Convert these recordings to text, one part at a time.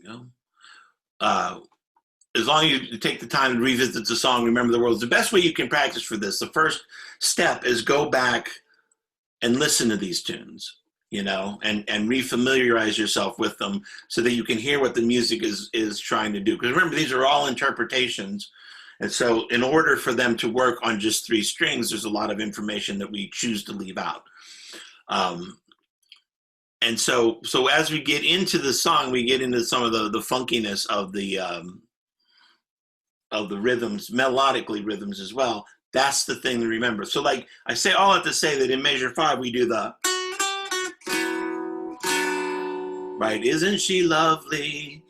You know? As long as you take the time to revisit the song, remember the words. The best way you can practice for this, the first step is go back and listen to these tunes, you know, and refamiliarize yourself with them so that you can hear what the music is trying to do. Because remember, these are all interpretations. And so in order for them to work on just 3 strings, there's a lot of information that we choose to leave out. And so as we get into the song, we get into some of the funkiness of the rhythms, melodically rhythms as well. That's the thing to remember. So like I say, all I have to say that in measure 5, we do the, right? Isn't she lovely?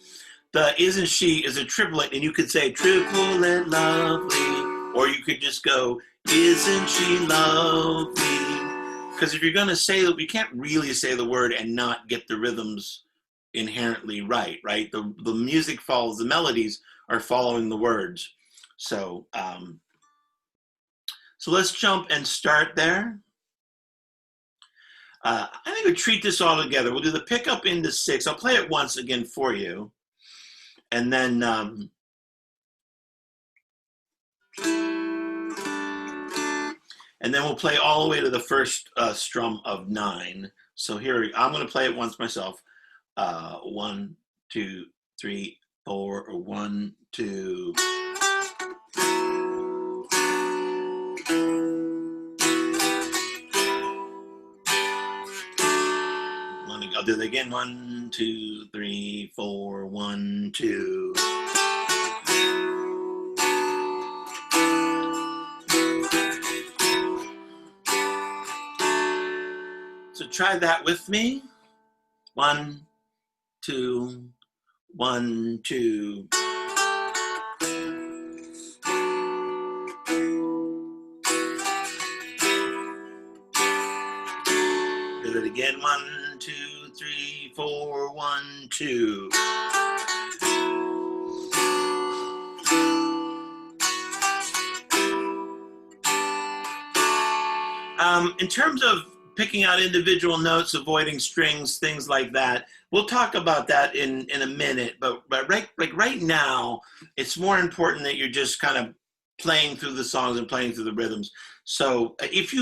The isn't she is a triplet, and you could say triplet lovely, or you could just go, isn't she lovely? Because if you're going to say that, we can't really say the word and not get the rhythms inherently right? The music follows, the melodies are following the words. So so let's jump and start there. I think we'll treat this all together. We'll do the pickup into 6. I'll play it once again for you. And then we'll play all the way to the first strum of 9. So here, I'm going to play it once myself. 1, 2, 3, 4, 1, 2. I'll do it again. 1, 2, 3, 4, 1, 2. So try that with me. 1, 2, 1, 2. Do it again. 1, 2, 3, 4, 1, 2. In terms of picking out individual notes, avoiding strings, things like that, we'll talk about that in a minute. But right now, it's more important that you're just kind of playing through the songs and playing through the rhythms. So if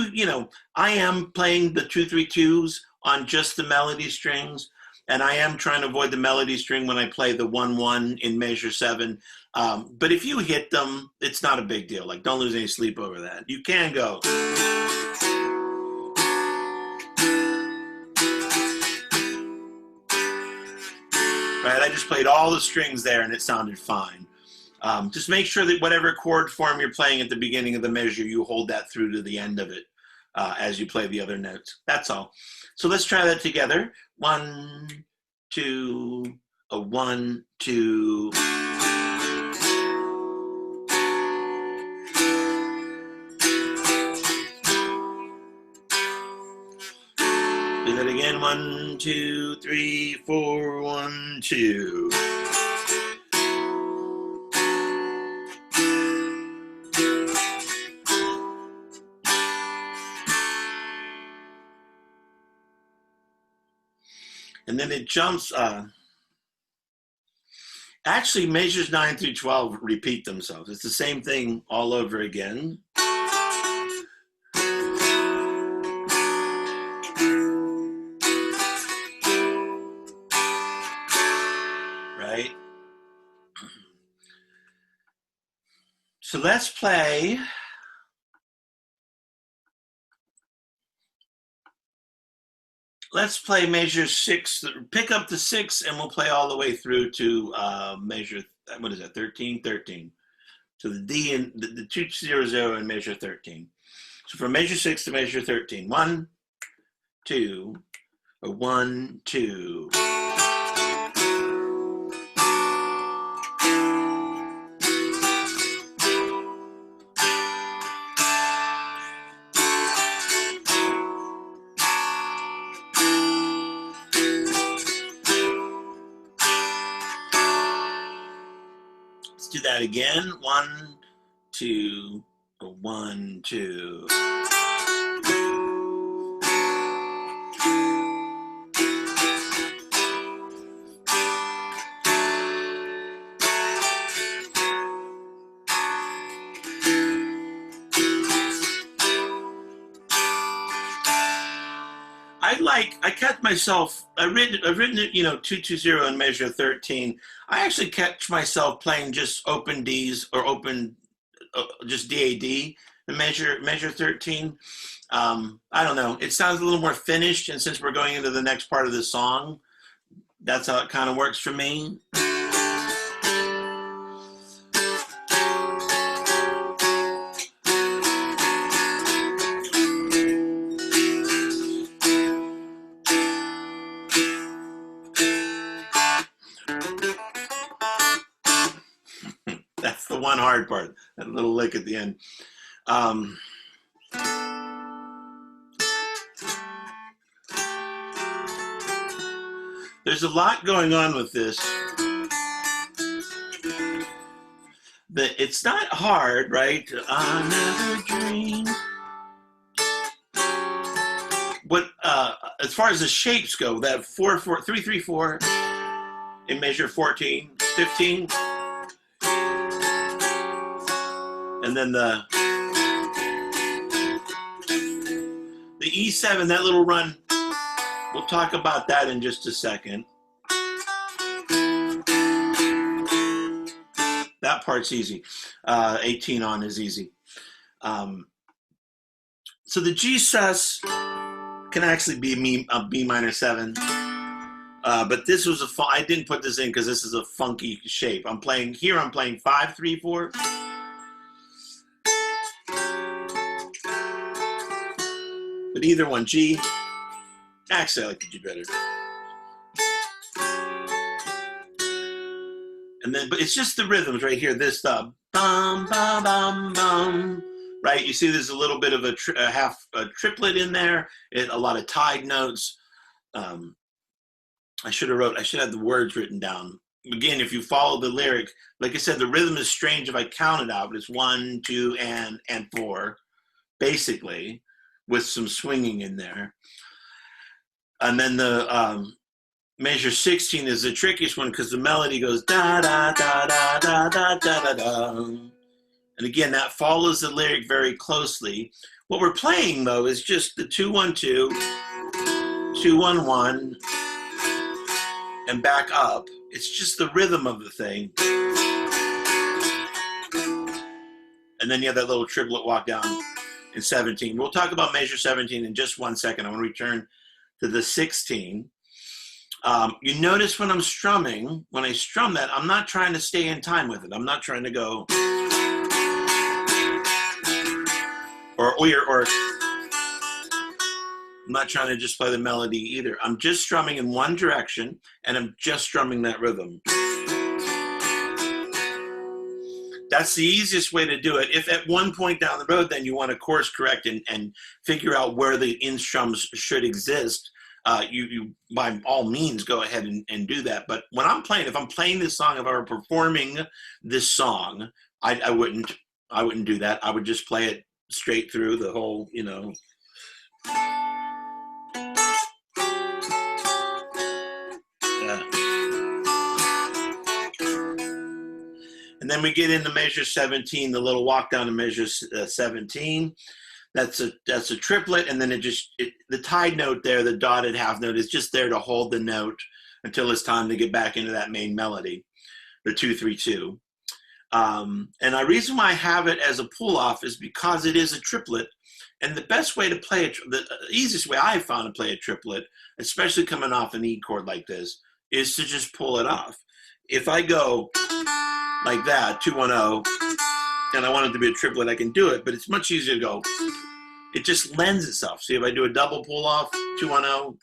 I am playing the 2-3-2s on just the melody strings, and I am trying to avoid the melody string when I play the 1-1 in measure 7. But if you hit them, it's not a big deal. Like, don't lose any sleep over that. You can go. Right, I just played all the strings there and it sounded fine. Just make sure that whatever chord form you're playing at the beginning of the measure, you hold that through to the end of it as you play the other notes. That's all. So let's try that together. 1, 2, 1, 2. Do that again. 1, 2, 3, 4, 1, 2. And then it jumps. Actually, measures 9 through 12 repeat themselves. It's the same thing all over again. Right? So let's play. Let's play measure 6, pick up to 6, and we'll play all the way through to measure, what is that, 13? 13. So the D and the 2-0-0 and measure 13. So from measure 6 to measure 13. 1, 2, 1, 2. Do that again. 1, 2, 1, 2. I catch myself, I've written it, 220 in measure 13. I actually catch myself playing just open Ds or open, just DAD in measure 13. I don't know. It sounds a little more finished. And since we're going into the next part of the song, that's how it kind of works for me. That's the one hard part, that little lick at the end. There's a lot going on with this. It's not hard, right? I never dreamed. What, as far as the shapes go, that 4-4-3-3-4 in measure 14, 15, and then the E7, that little run. We'll talk about that in just a second. That part's easy. 18 on is easy. So the G sus can actually be a B minor 7. But this was I didn't put this in because this is a funky shape. I'm playing 5-3-4. But either one, G. Actually, I like the G better. And then, but it's just the rhythms right here. This bum bum bum bum. Right, you see, there's a little bit of a triplet in there. A lot of tied notes. I should have the words written down. Again, if you follow the lyric, like I said, the rhythm is strange if I count it out, but it's 1, 2, and 4, basically, with some swinging in there. And then the measure 16 is the trickiest one because the melody goes da da da da da da da da. And again, that follows the lyric very closely. What we're playing though is just the 2-1-2, 2-1-1, and back up. It's just the rhythm of the thing. And then you have that little triplet walk down in 17. We'll talk about measure 17 in just 1 second. I want to return to the 16. You notice when I'm strumming, when I strum that, I'm not trying to stay in time with it. I'm not trying to go or I'm not trying to just play the melody either. I'm just strumming in one direction and I'm just strumming that rhythm. That's the easiest way to do it. If at one point down the road, then you want to course correct and figure out where the in strums should exist, you by all means go ahead and do that. But when I'm playing, if I'm playing this song, if I were performing this song, I wouldn't do that. I would just play it straight through the whole, And then we get into measure 17, the little walk down to measure 17. That's a triplet, and then the tied note there, the dotted half note, is just there to hold the note until it's time to get back into that main melody, the 2-3-2. And the reason why I have it as a pull-off is because it is a triplet, and the best way to play it, the easiest way I've found to play a triplet, especially coming off an E chord like this, is to just pull it off. If I go like that, 2-1-0, and I want it to be a triplet, I can do it, but it's much easier to go. It just lends itself. See, if I do a double pull-off, 2-1-0,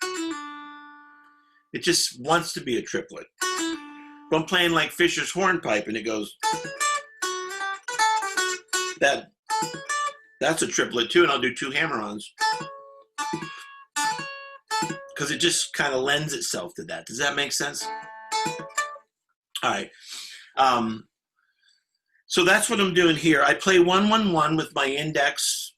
it just wants to be a triplet. If I'm playing like Fischer's hornpipe and it goes, that's a triplet too, and I'll do 2 hammer-ons. Because it just kind of lends itself to that. Does that make sense? All right. So that's what I'm doing here. I play 1-1-1 with my index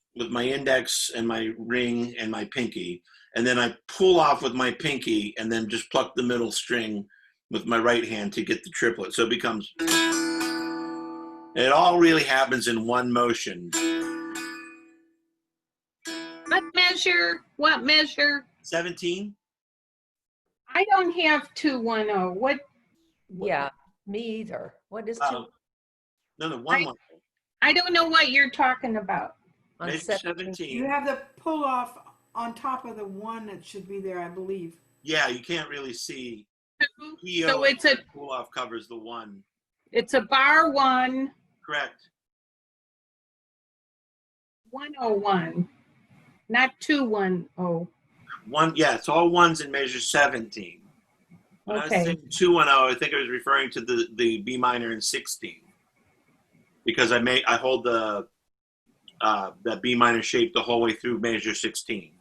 and my ring and my pinky, and then I pull off with my pinky and then just pluck the middle string with my right hand to get the triplet. So it becomes, it all really happens in one motion. What measure? 17? I don't have 210. What? Yeah, me either. What is two No, 110. I don't know what you're talking about. on Measure 17? 17. You have the pull off on top of the one that should be there, I believe. Yeah, you can't really see. So it's a pull off covers the one. bar 1, Correct. 101, not 210. One, yeah, it's all ones in measure 17. When I was Okay. saying 210, I think I was referring to the B minor in 16, because I hold the that B minor shape the whole way through measure 16.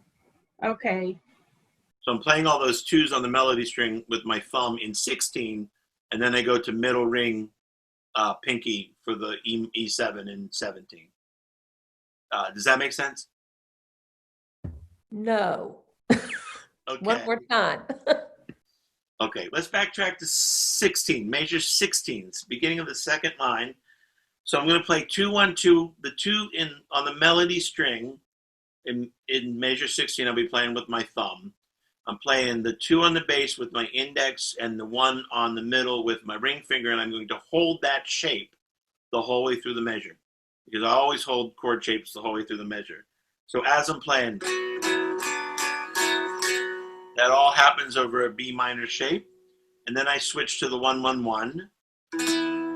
Okay. So I'm playing all those twos on the melody string with my thumb in 16, and then I go to middle ring pinky for the E7 in 17. Does that make sense? No. Okay. One more time. Okay, let's backtrack to 16, measure 16s, beginning of the second line. So I'm going to play 2, 1, 2, the 2 on the melody string in measure 16. I'll be playing with my thumb. I'm playing the 2 on the bass with my index and the 1 on the middle with my ring finger, and I'm going to hold that shape the whole way through the measure, because I always hold chord shapes the whole way through the measure. So as I'm playing, that all happens over a B minor shape, and then I switch to the 1, 1, 1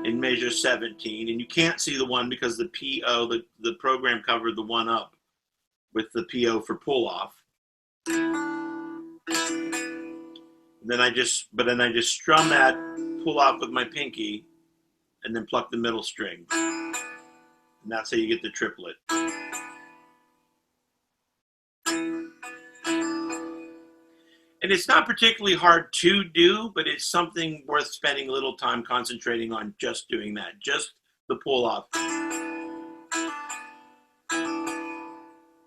in measure 17, and you can't see the 1 because the PO, the program covered the 1 up with the PO for pull off. And then I just strum that pull off with my pinky, and then pluck the middle string, and that's how you get the triplet. And it's not particularly hard to do, but it's something worth spending a little time concentrating on, just doing that, just the pull off,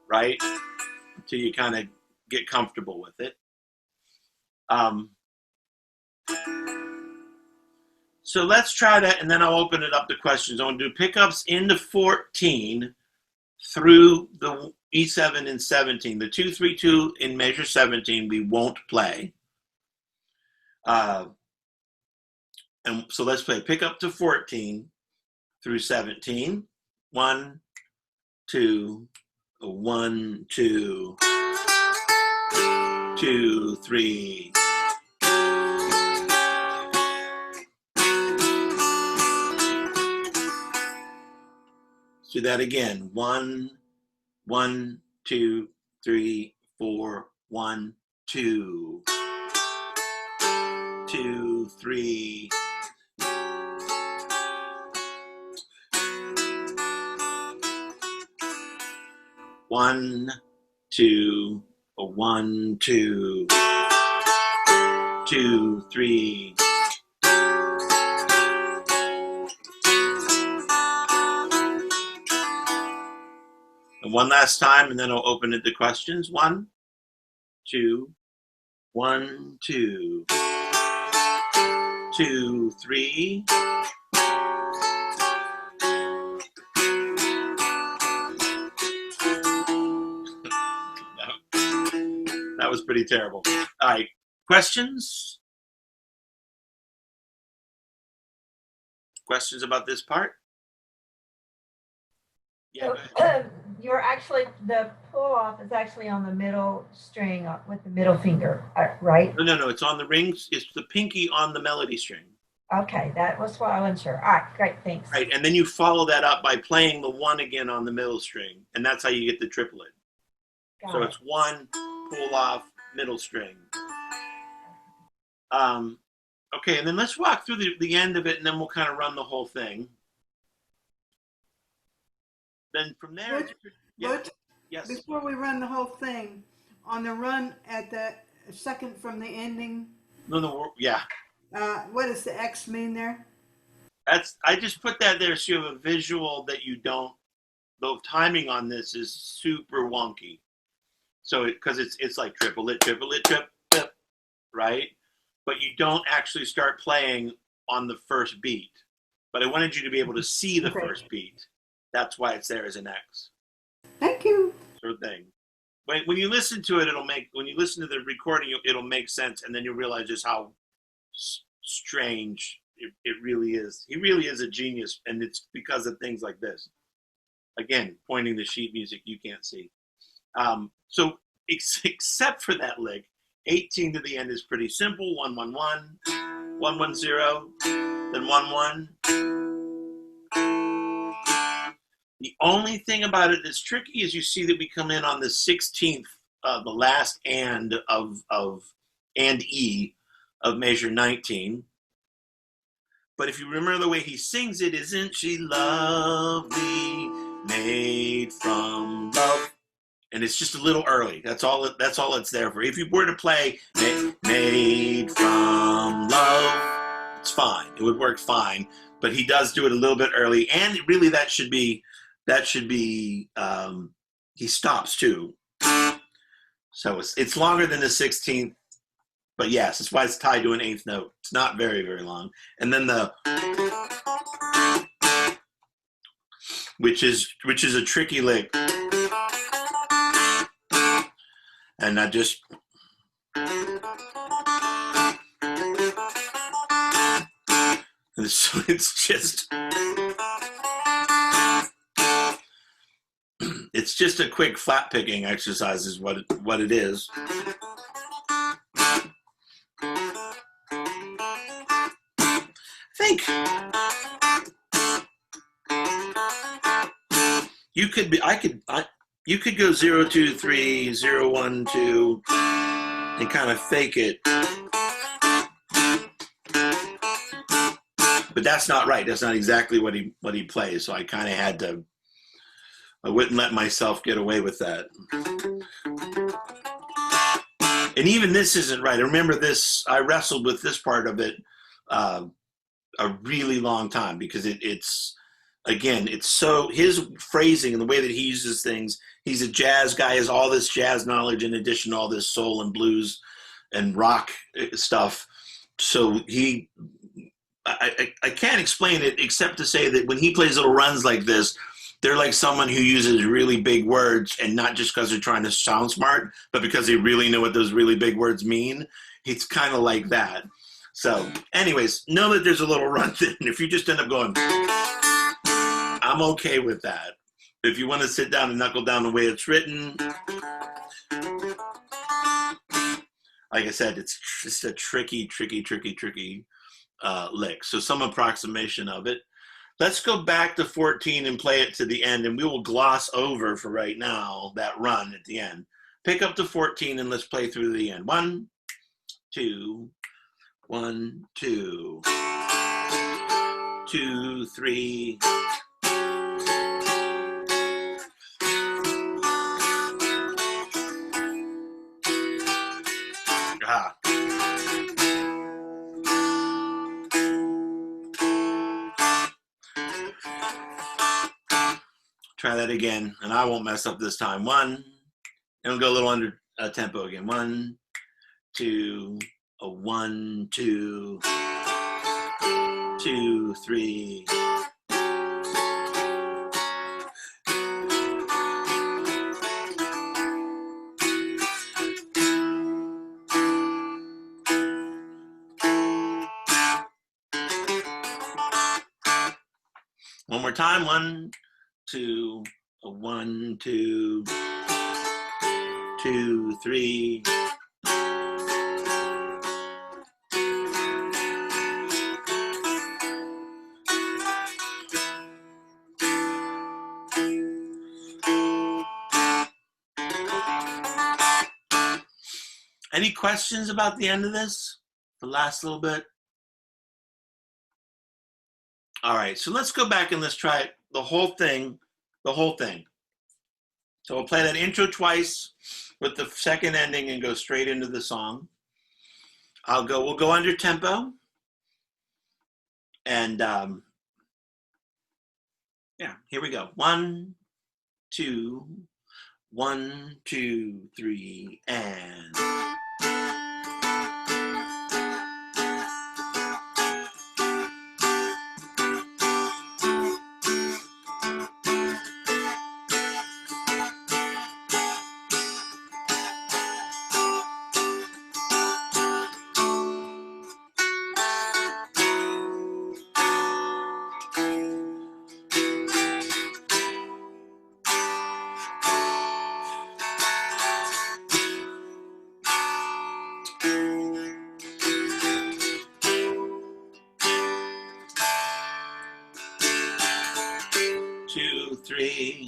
right? Until you kind of get comfortable with it. So let's try that, and then I'll open it up to questions. I want to do pickups into 14 through the E7 and 17. The 2, 3, 2 in measure 17 we won't play. And so let's play pickup to 14 through 17. 1, 2, 1, 2, 2, 3. Let's do that again. 1, 1, 2, 3, 4. 1, 2, 2, 3. One, two, 1, 2, 2, 3. And one last time, and then I'll open it to questions. 1, 2, 1, 2, 2, 3. That was pretty terrible. All right, questions? Questions about this part? Yeah. You're actually, the pull off is actually on the middle string with the middle finger, right? No, it's on the rings. It's the pinky on the melody string. Okay, that was what I wasn't sure. All right, great, thanks. Right, and then you follow that up by playing the 1 again on the middle string, and that's how you get the triplet. So it's 1, pull off, middle string. Okay, and then let's walk through the end of it, and then we'll kind of run the whole thing. Then from there, yes. Before we run the whole thing, on the run at the second from the ending, Yeah. What does the X mean there? I just put that there so you have a visual that you don't. The timing on this is super wonky. So because it's like triplet, triplet, triplet, right? But you don't actually start playing on the first beat. But I wanted you to be able to see the first beat. That's why it's there as an X. Thank you. Sure thing. when you listen to it, when you listen to the recording, it'll make sense, and then you'll realize just how strange it really is. He really is a genius, and it's because of things like this. Again, pointing the sheet music you can't see. So except for that lick, 18 to the end is pretty simple. 1-1-1, 1-1-0, then 1-1. The only thing about it that's tricky is you see that we come in on the 16th, the last and of and E of measure 19. But if you remember the way he sings it, isn't she lovely, made from love? And it's just a little early. That's all it's there for. If you were to play made from love, it's fine. It would work fine. But he does do it a little bit early, and really that should be he stops too. So it's longer than the 16th, but yes, that's why it's tied to an eighth note. It's not very, very long. And then which is a tricky lick. And I just it's just a quick flat picking exercise is what it is. I think you could go 0 2 3 0 1 2 and kind of fake it, but that's not right. That's not exactly what he plays. So I kind of had to. I wouldn't let myself get away with that. And even this isn't right. I remember this. I wrestled with this part of it a really long time because it's so his phrasing and the way that he uses things. He's a jazz guy, has all this jazz knowledge in addition to all this soul and blues and rock stuff. So I can't explain it except to say that when he plays little runs like this, they're like someone who uses really big words, and not just because they're trying to sound smart, but because they really know what those really big words mean. It's kind of like that. So anyways, know that there's a little run thing. If you just end up going, I'm okay with that. If you want to sit down and knuckle down the way it's written, like I said, it's just a tricky lick. So some approximation of it. Let's go back to 14 and play it to the end, and we will gloss over for right now that run at the end. Pick up to 14 and let's play through the end. 1, 2, 1, 2, 2, 3. Ah. Try that again, and I won't mess up this time. 1, and we'll go a little under tempo again. 1, 2, 1, 2, 2, 3. One more time. 1, 2, 1, 2, 2, 3. Any questions about the end of this? The last little bit? All right, so let's go back and let's try it, the whole thing. So we'll play that intro twice with the second ending and go straight into the song. We'll go under tempo. And yeah, here we go. 1, 2, 1, 2, 3, and. Two, three.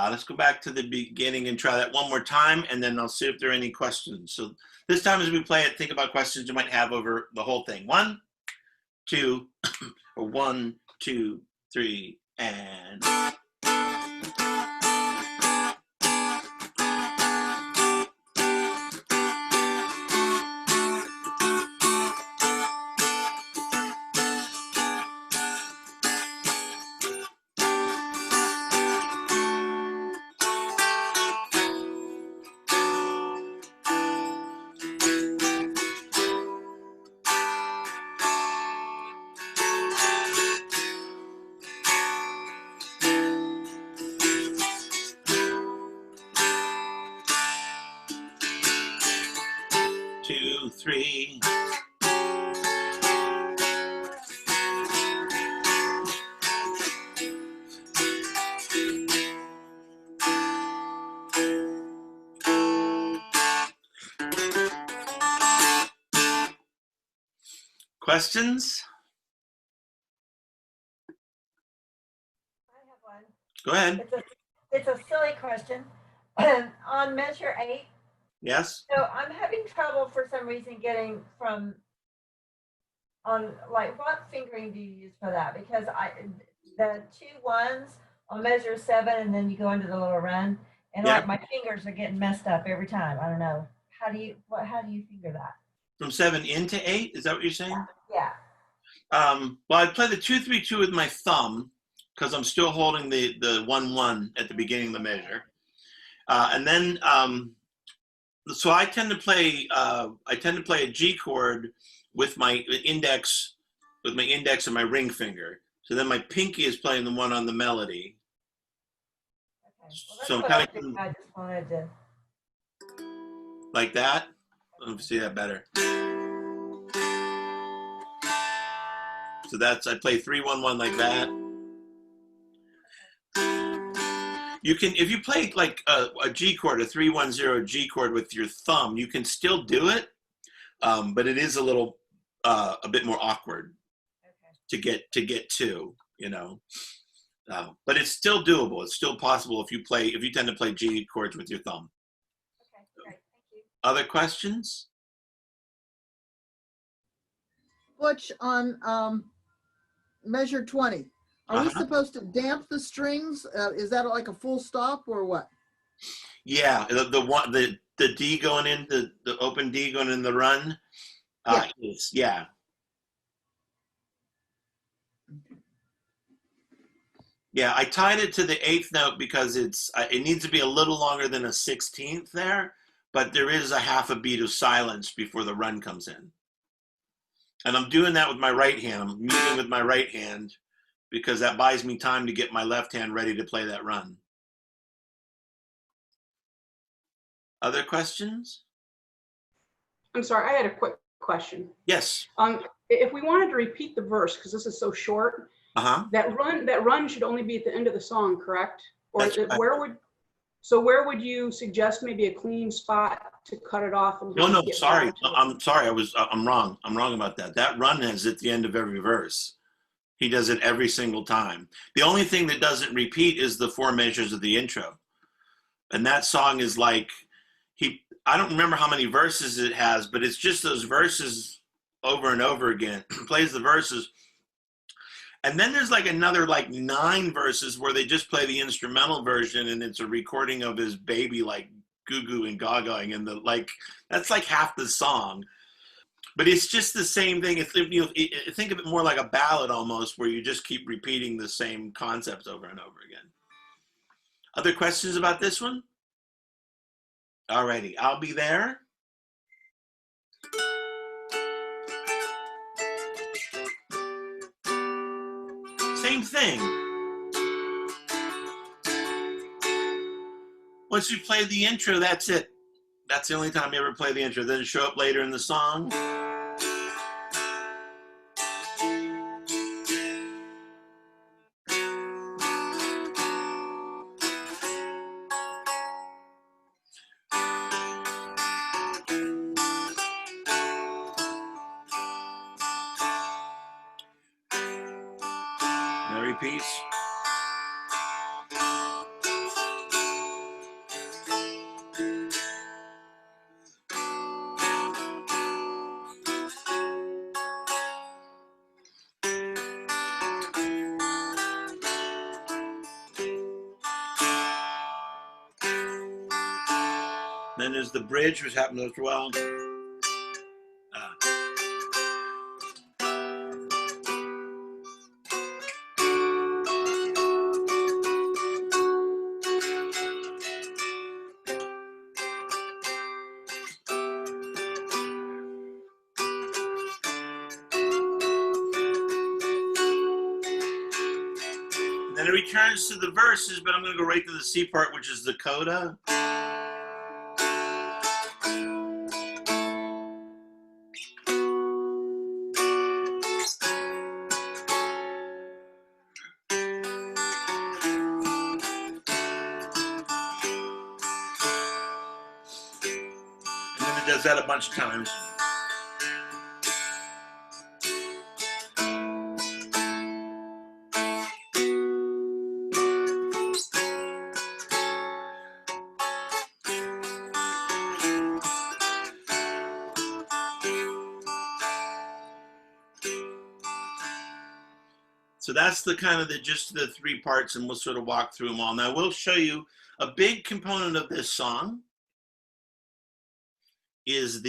Let's go back to the beginning and try that one more time, and then I'll see if there are any questions. So this time as we play it, think about questions you might have over the whole thing. 1, 2, or 1, 2, 3, and... 2, 3. Questions? I have one. Go ahead. It's a silly question. On measure 8, Yes? so I'm having trouble for some reason getting from on like what fingering do you use for that? Because the 2 1s on measure 7 and then you go into the little run and Yeah. like my fingers are getting messed up every time. I don't know. How do you finger that? From 7 into 8? Is that what you're saying? Yeah. Well, I play the 2, 3, 2 with my thumb because I'm still holding the 1, 1 at the beginning of the measure. And then, so I tend to play a G chord with my index and my ring finger. So then my pinky is playing the one on the melody. Okay. Well, that's So I'm what I kinda- think. I just wanted to. Like that. Let me see that better. So I play 3, 1, 1 like that. You can, if you play like a G chord, a 3, 1, 0 G chord with your thumb, you can still do it, but it is a bit more awkward Okay. to get to, you know. But it's still doable. It's still possible if you tend to play G chords with your thumb. Okay. Great. Thank you. Other questions? Butch, on measure 20, are we supposed to damp the strings? Is that like a full stop or what? Yeah, the D going in, the open D going in the run. Yeah. Yeah, I tied it to the 8th note because it needs to be a little longer than a 16th there, but there is a half a beat of silence before the run comes in. And I'm doing that with my right hand. I'm muting with my right hand because that buys me time to get my left hand ready to play that run. Other questions? I'm sorry, I had a quick question. Yes. If we wanted to repeat the verse, because this is so short, that run should only be at the end of the song, correct? Or That's right. where would you suggest maybe a clean spot to cut it off? And No, get sorry. back to it? I'm sorry. I'm wrong. I'm wrong about that. That run is at the end of every verse. He does it every single time. The only thing that doesn't repeat is the 4 measures of the intro. And that song is like, I don't remember how many verses it has, but it's just those verses over and over again. Plays the verses. And then there's like another 9 verses where they just play the instrumental version and it's a recording of his baby like goo-goo and gagaing and that's like half the song. But it's just the same thing. Think of it more like a ballad almost, where you just keep repeating the same concepts over and over again. Other questions about this one? Alrighty, I'll be there. Same thing. Once you play the intro, that's it. That's the only time you ever play the intro. Does it show up later in the song? That repeats. Then there's the bridge, which happens as well. Then it returns to the verses, but I'm going to go right to the C part, which is the coda. And then it does that a bunch of times. So that's the kind of just the three parts, and we'll sort of walk through them all. Now we'll show you a big component of this song is a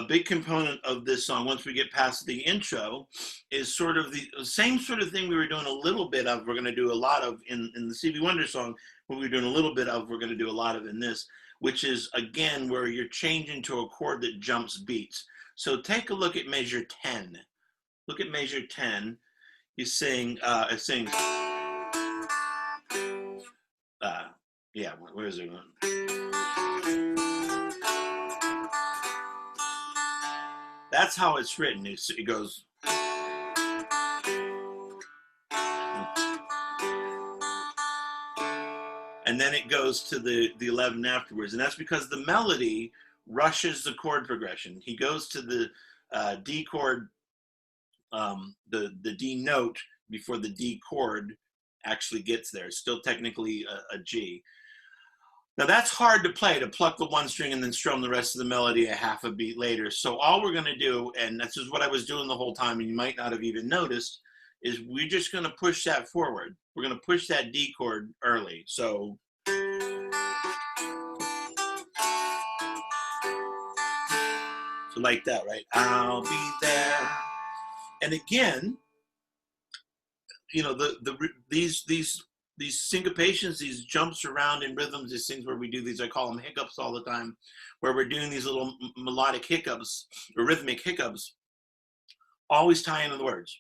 big component of this song, once we get past the intro, is sort of the same sort of thing we were doing a little bit of, we're going to do a lot of in the Stevie Wonder song, what we were doing a little bit of, we're going to do a lot of in this, which is, again, where you're changing to a chord that jumps beats. So take a look at measure 10. Look at measure 10. You sing, yeah, where is it? That's how it's written. It goes. And then it goes to the 11 afterwards. And that's because the melody rushes the chord progression. He goes to the D chord, the D note before the D chord actually gets there. It's still technically a G. Now that's hard to play, to pluck the one string and then strum the rest of the melody a half a beat later. So all we're going to do, and this is what I was doing the whole time, and you might not have even noticed, is we're just going to push that forward. We're going to push that D chord early. So like that, right? I'll be there. And again, you know, these syncopations, these jumps around in rhythms, these things where we do these, I call them hiccups all the time, where we're doing these little melodic hiccups or rhythmic hiccups, always tie into the words,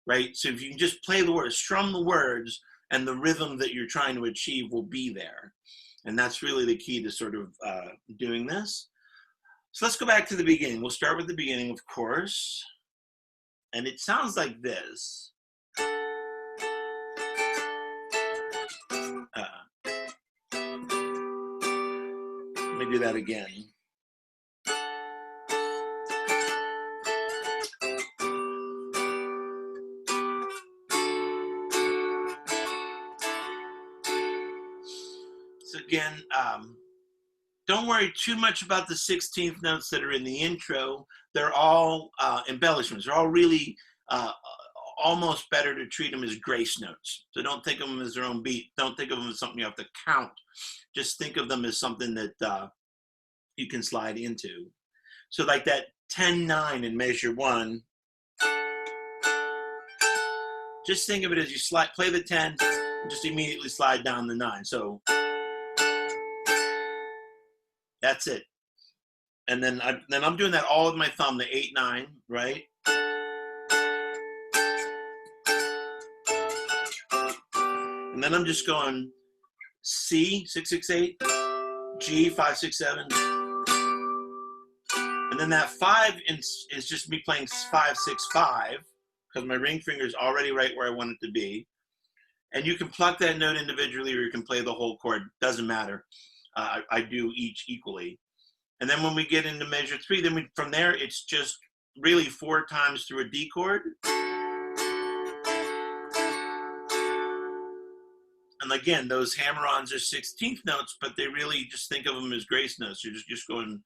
right? So if you can just play the words, strum the words, and the rhythm that you're trying to achieve will be there. And that's really the key to sort of doing this. So let's go back to the beginning. We'll start with the beginning, of course. And it sounds like this. Let me do that again. So again, don't worry too much about the 16th notes that are in the intro. They're all embellishments. They're all really almost better to treat them as grace notes. So don't think of them as their own beat. Don't think of them as something you have to count. Just think of them as something that you can slide into. So like that 10-9 in measure 1, just think of it as you play the 10 and just immediately slide down the 9. So that's it. And then I'm doing that all with my thumb, the 8-9, right? And then I'm just going C, 6-6-8, G, 5, 6, 7. And then that 5 is just me playing 5, 6, 5, because my ring finger is already right where I want it to be. And you can pluck that note individually, or you can play the whole chord. Doesn't matter. I do each equally. And then when we get into measure 3, then from there, it's just really 4 times through a D chord. And again, those hammer-ons are 16th notes, but they really just think of them as grace notes. You're just going,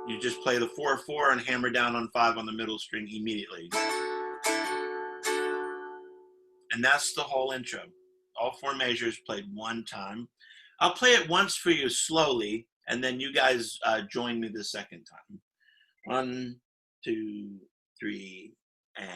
you just play the 4, 4 and hammer down on 5 on the middle string immediately. And that's the whole intro. All 4 measures played one time. I'll play it once for you slowly, and then you guys join me the second time. 1, 2, 3, and...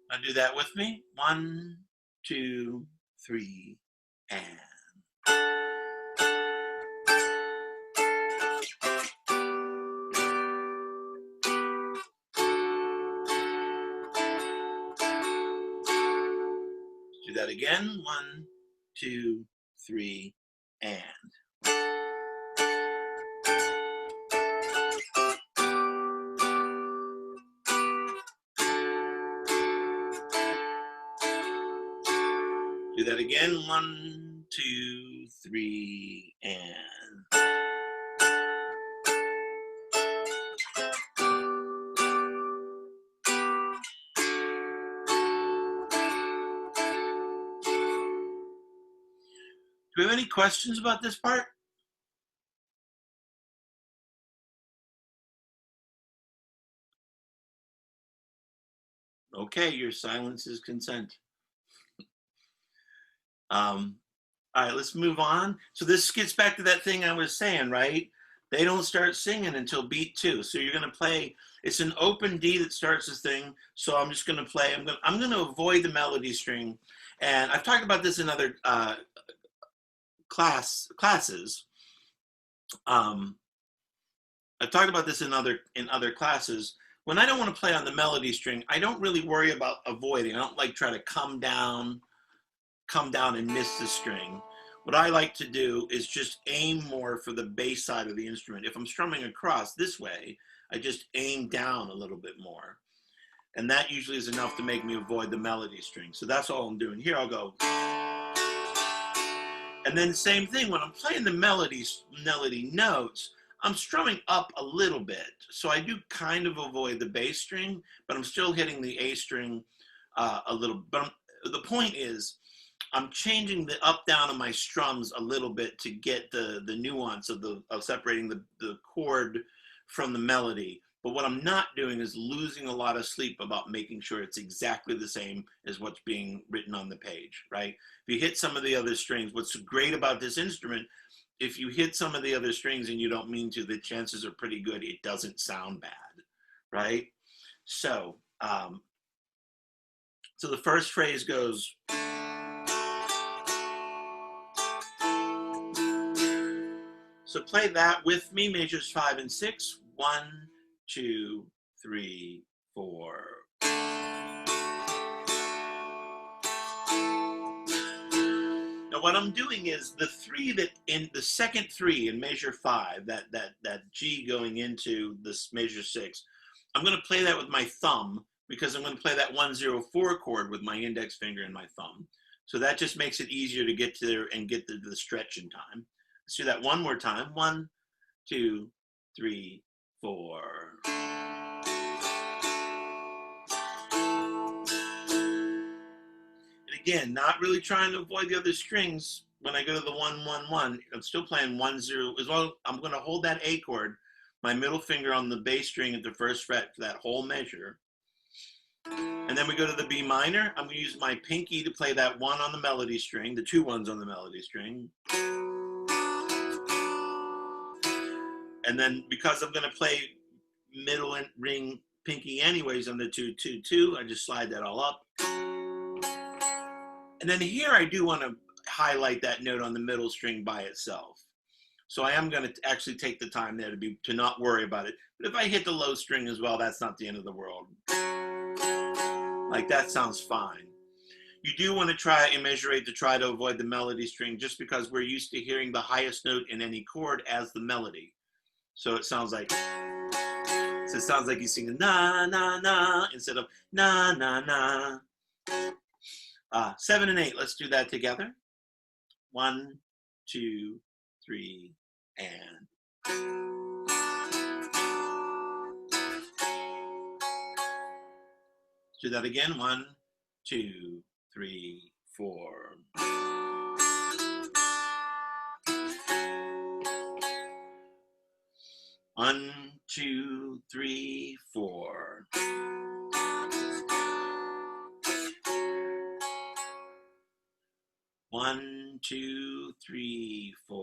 Now do that with me. 1, 2, 3, and... Do that again. 1, 2, 3, and... Do that again. 1, 2, 3, and... Do we have any questions about this part? Okay, your silence is consent. All right, let's move on. So this gets back to that thing I was saying, right? They don't start singing until beat 2. So you're gonna play, it's an open D that starts this thing. So I'm just gonna play, I'm gonna avoid the melody string. And I've talked about this in other classes. I've talked about this in other classes. When I don't want to play on the melody string, I don't really worry about avoiding. I don't like try to come down and miss the string. What I like to do is just aim more for the bass side of the instrument. If I'm strumming across this way, I just aim down a little bit more. And that usually is enough to make me avoid the melody string. So that's all I'm doing. Here I'll go. And then same thing, when I'm playing the melody notes, I'm strumming up a little bit. So I do kind of avoid the bass string, but I'm still hitting the A string a little. But the point is, I'm changing the up down of my strums a little bit to get the nuance of separating the chord from the melody. But what I'm not doing is losing a lot of sleep about making sure it's exactly the same as what's being written on the page, right? If you hit some of the other strings, what's great about this instrument, if you hit some of the other strings and you don't mean to, the chances are pretty good it doesn't sound bad, right? So, so the first phrase goes, so play that with me, measures 5 and 6. 1, 2, 3, 4. Now what I'm doing is the 3 that in the second 3 in measure 5, that G going into this measure 6, I'm going to play that with my thumb because I'm going to play that 1-0-4 chord with my index finger and my thumb. So that just makes it easier to get to there and get to the stretch in time. Let's do that one more time. 1, 2, 3, 4. And again, not really trying to avoid the other strings. When I go to the 1, 1, 1, I'm still playing 1, 0. As well, I'm going to hold that A chord, my middle finger on the bass string at the first fret for that whole measure. And then we go to the B minor. I'm going to use my pinky to play that 1 on the melody string, the 2 1s on the melody string. And then because I'm going to play middle and ring pinky anyways on the 2, 2, 2, I just slide that all up. And then here I do want to highlight that note on the middle string by itself. So I am going to actually take the time there to not worry about it. But if I hit the low string as well, that's not the end of the world. Like that sounds fine. You do want to try in measure 8 to try to avoid the melody string, just because we're used to hearing the highest note in any chord as the melody. So it sounds like, so it sounds like he's singing na na na instead of na na na. 7 and 8, let's do that together. 1, 2, 3, and. Let's do that again. 1, 2, 3, 4. One, 2, 3, 4. One, 2, 3, 4.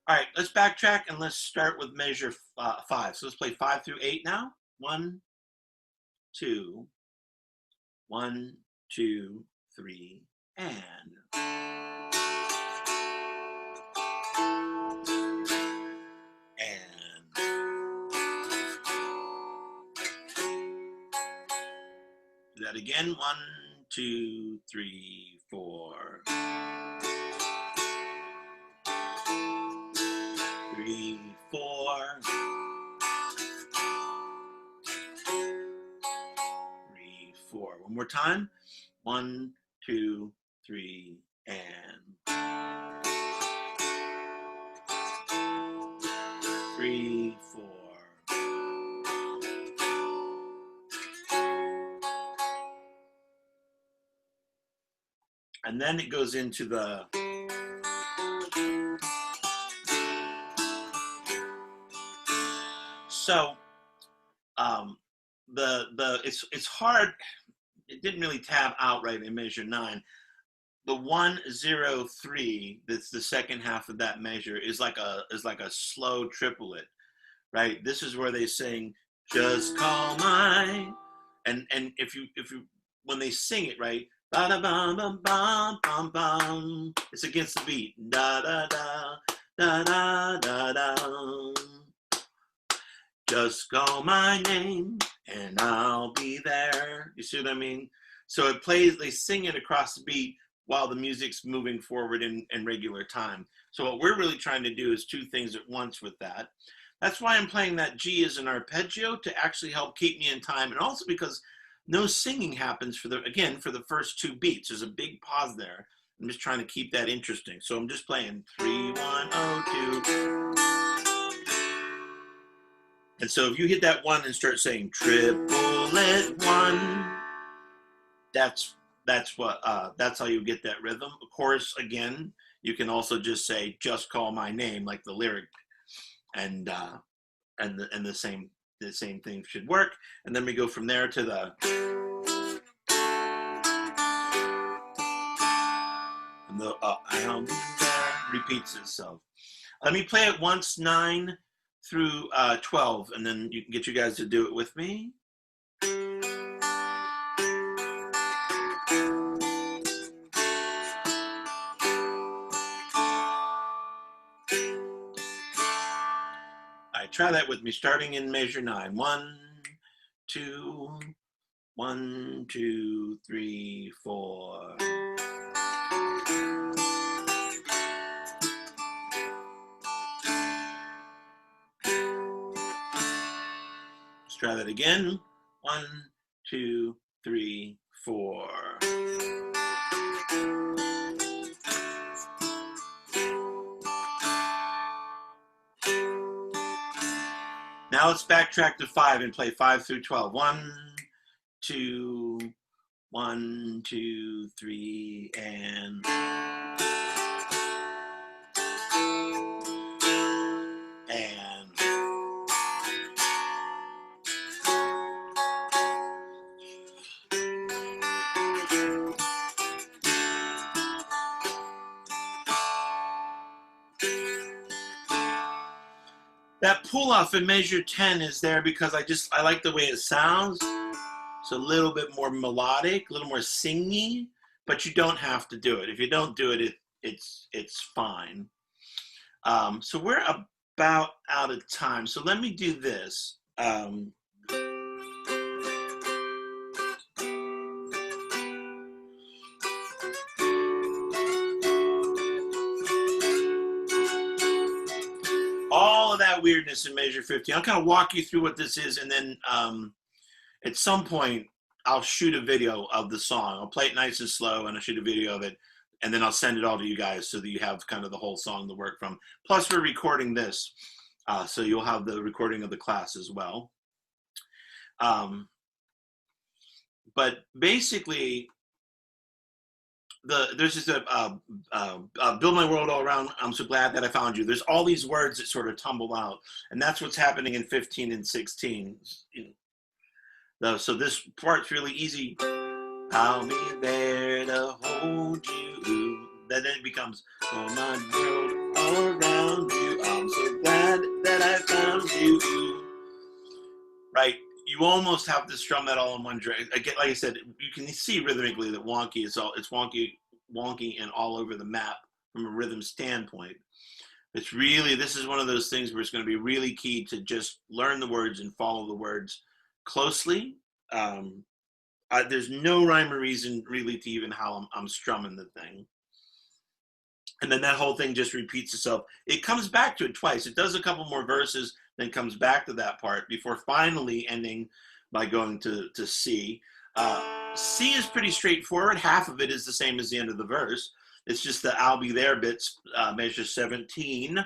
All right, let's backtrack and let's start with measure 5. So let's play 5 through 8 now. 1, 2, 1, 2, 3, and. Do that again. 1, 2, 3, 4. 3, 4. 3, 4. One more time. 1, 2, 3, and. 3, 4. And then it goes into the. So it's hard. It didn't really tab out right in measure 9. The 1, 0, 3, that's the second half of that measure, is like a slow triplet, right? This is where they sing "Just Call My," and if you when they sing it, right, ba da bum bum bum bum bum, it's against the beat, da da da da da da da. Just call my name and I'll be there. You see what I mean? So it plays, they sing it across the beat while the music's moving forward in regular time. So what we're really trying to do is 2 things at once with that. That's why I'm playing that G as an arpeggio, to actually help keep me in time, and also because no singing happens for the first 2 beats. There's a big pause there. I'm just trying to keep that interesting. So I'm just playing 3, 1, 0, 2. And so if you hit that 1 and start saying triplet 1, that's how you get that rhythm. Of course, again, you can also just say "Just Call My Name" like the lyric, and the same thing should work. And then we go from there to the. And the repeats itself. Let me play it once, 9 through 12, and then you can get you guys to do it with me. All right, try that with me, starting in measure 9. 1, 2, 1, 2, 3, 4. Let's try that again. 1, 2, 3, 4. Now let's backtrack to 5 and play 5 through 12. 1, 2, 1, 2, 3, and. That pull off in measure 10 is there because I like the way it sounds. It's a little bit more melodic, a little more singy. but you don't have to do it. If you don't do it, it's fine. So we're about out of time. So let me do this. All of that weirdness in measure 15. I'll kind of walk you through what this is, and then at some point I'll shoot a video of the song. I'll play it nice and slow, and I'll shoot a video of it, and then I'll send it all to you guys so that you have kind of the whole song to work from. Plus, we're recording this, so you'll have the recording of the class as well. But basically, there's just build my world all around. I'm so glad that I found you. There's all these words that sort of tumble out, and that's what's happening in 15 and 16. So this part's really easy. I'll be there to hold you. Then it becomes build my world all around you. I'm so glad that I found you. Right. You almost have to strum that all in one track. Again, like I said, you can see rhythmically that wonky is wonky and all over the map from a rhythm standpoint. It's really, this is one of those things where it's going to be really key to just learn the words and follow the words closely. There's no rhyme or reason really to even how I'm strumming the thing. And then that whole thing just repeats itself. It comes back to it twice. It does a couple more verses, then comes back to that part before finally ending by going to C. C is pretty straightforward. Half of it is the same as the end of the verse. It's just the I'll be there bits, measure 17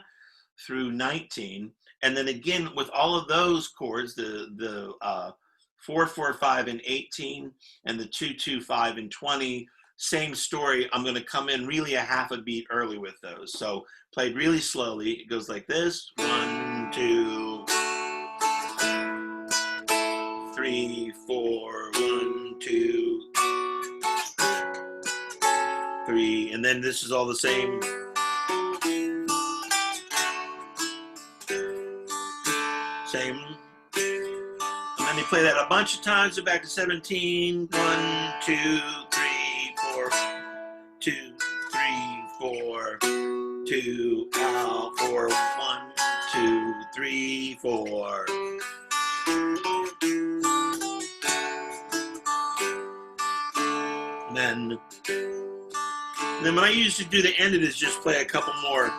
through 19. And then again, with all of those chords, the 4, 4, 5, and 18, and the 2, 2, 5, and 20, same story. I'm going to come in really a half a beat early with those. So played really slowly. It goes like this. 1, 2, 3, 4, 1, 2, 3. And then this is all the same. Same. And then you play that a bunch of times. So back to 17. 1, 2, 3, 4, 2, 3, 4, 2, out, 4, 1, 2, 3, 4. And then when I used to do the end of this, just play a couple more,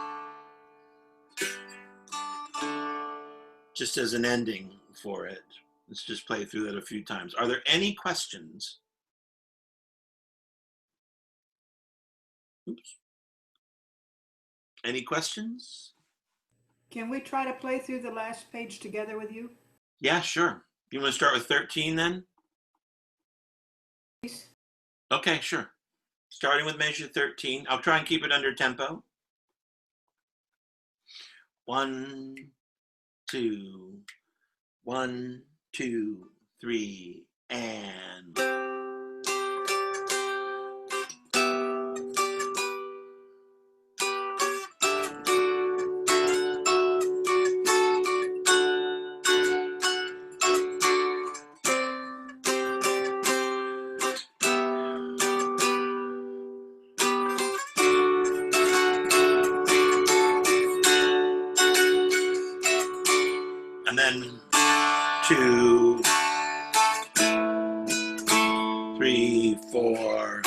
just as an ending for it. Let's just play through that a few times. Are there any questions? Oops. Any questions? Can we try to play through the last page together with you? Yeah, sure. You want to start with 13 then? Please. Okay, sure. Starting with measure 13. I'll try and keep it under tempo. 1, 2, 1, 2, 3, and... And then 2, 3, 4,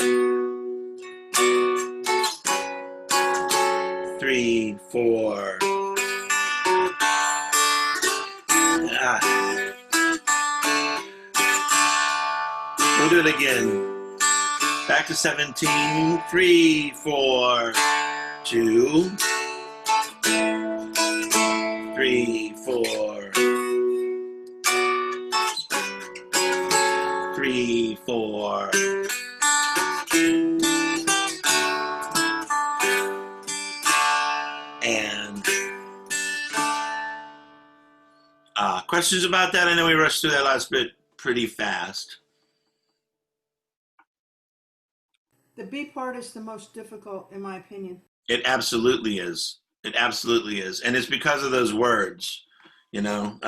3, 4. We'll do it again. Back to 17. 3, 4, 2, 3, 4, 3, 4. And questions about that? I know we rushed through that last bit pretty fast. The B part is the most difficult, in my opinion. It absolutely is. It absolutely is. And it's because of those words, you know.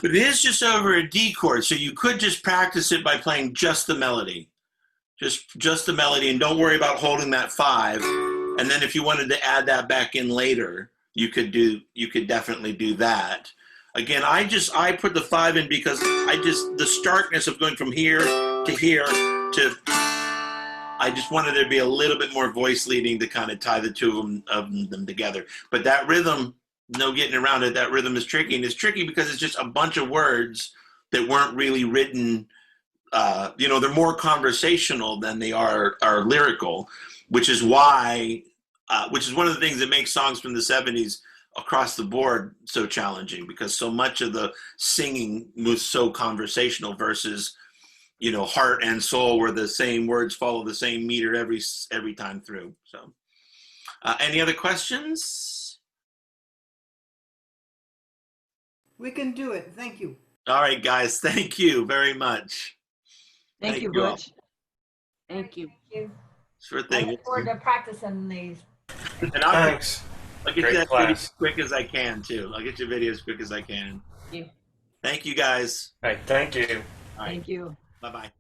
But it is just over a D chord, so you could just practice it by playing just the melody. Just the melody, and don't worry about holding that 5. And then if you wanted to add that back in later, you could definitely do that. Again, I put the 5 in because the starkness of going from here to here to, I just wanted there to be a little bit more voice leading to kind of tie the two of them together. But that rhythm, no getting around it, that rhythm is tricky. And it's tricky because it's just a bunch of words that weren't really written. They're more conversational than they are lyrical, which is one of the things that makes songs from the 70s across the board so challenging, because so much of the singing was so conversational versus, heart and soul, where the same words follow the same meter every time through. So, any other questions? We can do it. Thank you. All right, guys. Thank you very much. Thank you, all. Butch. Thank you. Thank you. Sure I thing. look forward to practicing these. And Thanks. I'll get Great you that video class. as quick as I can, too. I'll get your video as quick as I can. Thank you. Thank you, guys. All right, thank you. All right. Thank you. Bye-bye.